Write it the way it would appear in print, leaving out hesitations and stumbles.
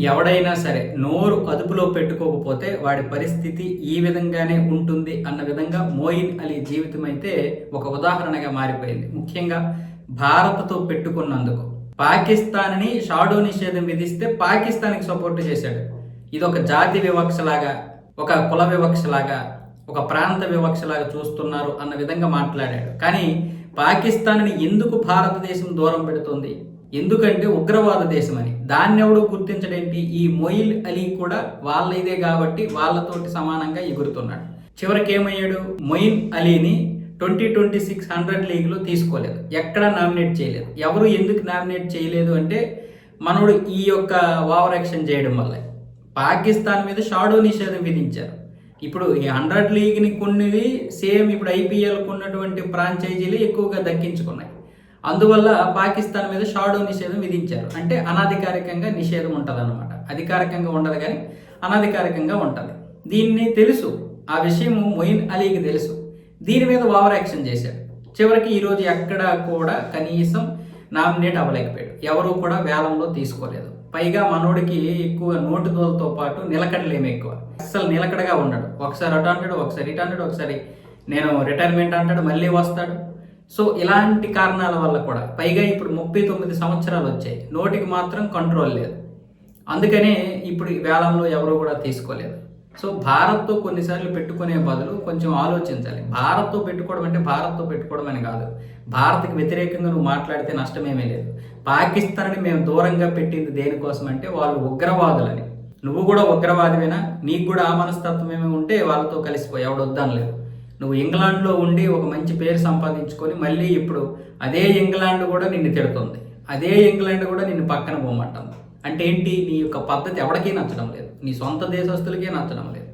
ఎవడైనా సరే నోరు అదుపులో పెట్టుకోకపోతే వాడి పరిస్థితి ఈ విధంగానే ఉంటుంది అన్న విధంగా మోయిన్ అలీ జీవితం అయితే ఒక ఉదాహరణగా మారిపోయింది. ముఖ్యంగా భారత్తో పెట్టుకున్నందుకు పాకిస్తాన్ని షాడో నిషేధం విధిస్తే పాకిస్తాన్కి సపోర్ట్ చేశాడు. ఇది ఒక జాతి వివక్షలాగా, ఒక కుల వివక్షలాగా, ఒక ప్రాంత వివక్షలాగా చూస్తున్నారు అన్న విధంగా మాట్లాడాడు. కానీ పాకిస్తాన్ని ఎందుకు భారతదేశం దూరం పెడుతుంది? ఎందుకంటే ఉగ్రవాద దేశం అని. దాన్ని ఎవడు గుర్తించడేంటి? ఈ మొయిన్ అలీ కూడా వాళ్ళ ఇదే కాబట్టి వాళ్ళతోటి సమానంగా ఎగురుతున్నాడు. చివరికి ఏమయ్యాడు? మొయిన్ అలీని 2026 100 లీగ్లో తీసుకోలేదు, ఎక్కడా నామినేట్ చేయలేదు. ఎవరు ఎందుకు నామినేట్ చేయలేదు అంటే మనోడు ఈ యొక్క ఓవర్ యాక్షన్ చేయడం వల్ల పాకిస్తాన్ మీద షాడో నిషేధం విధించారు. ఇప్పుడు ఈ 100 లీగ్ని కొన్నిది సేమ్ ఇప్పుడు ఐపీఎల్కు ఉన్నటువంటి ఫ్రాంచైజీలు ఎక్కువగా దక్కించుకున్నాయి. అందువల్ల పాకిస్తాన్ మీద షాడో నిషేధం విధించారు. అంటే అనధికారికంగా నిషేధం ఉంటుంది అన్నమాట. అధికారికంగా ఉండదు కానీ అనధికారికంగా ఉంటుంది. దీన్ని తెలుసు, ఆ విషయం మొయిన్ అలీకి తెలుసు. దీని మీద ఓవర్ యాక్షన్ చేశాడు. చివరికి ఈరోజు ఎక్కడా కూడా కనీసం నామినేట్ అవ్వలేకపోయాడు. ఎవరు కూడా వేలంలో తీసుకోలేదు. పైగా మనోడికి ఎక్కువ నోటు దోలతో పాటు నిలకడలేమి ఎక్కువ. అస్సలు నిలకడగా ఉన్నాడు. ఒకసారి అటు అంటాడు, ఒకసారి ఇటు అంటాడు, ఒకసారి నేను రిటైర్మెంట్ అంటాడు, మళ్ళీ వస్తాడు. సో ఇలాంటి కారణాల వల్ల కూడా పైగా ఇప్పుడు 39 సంవత్సరాలు వచ్చాయి, నోటికి మాత్రం కంట్రోల్ లేదు. అందుకనే ఇప్పుడు వేలంలో ఎవరు కూడా తీసుకోలేదు. సో భారత్తో కొన్నిసార్లు పెట్టుకునే బదులు కొంచెం ఆలోచించాలి. భారత్తో పెట్టుకోవడం అంటే భారత్తో పెట్టుకోవడం అని కాదు. భారత్కి వ్యతిరేకంగా నువ్వు మాట్లాడితే నష్టమేమీ లేదు. పాకిస్తాన్ని మేము దూరంగా పెట్టింది దేనికోసం అంటే వాళ్ళు ఉగ్రవాదులని. నువ్వు కూడా ఉగ్రవాదివేనా? నీకు కూడా ఆ మనస్తత్వం ఏమి ఉంటే వాళ్ళతో కలిసిపోయి ఎవడొద్దనలేదు. నువ్వు ఇంగ్లాండ్లో ఉండి ఒక మంచి పేరు సంపాదించుకొని మళ్ళీ ఇప్పుడు అదే ఇంగ్లాండ్ కూడా నిన్ను తిడుతుంది, అదే ఇంగ్లాండ్ కూడా నిన్ను పక్కన పోమంటుంది. అంటే ఏంటి? నీ యొక్క పద్ధతి ఎవరికీ నచ్చడం లేదు, నీ సొంత దేశస్తులకే నచ్చడం లేదు.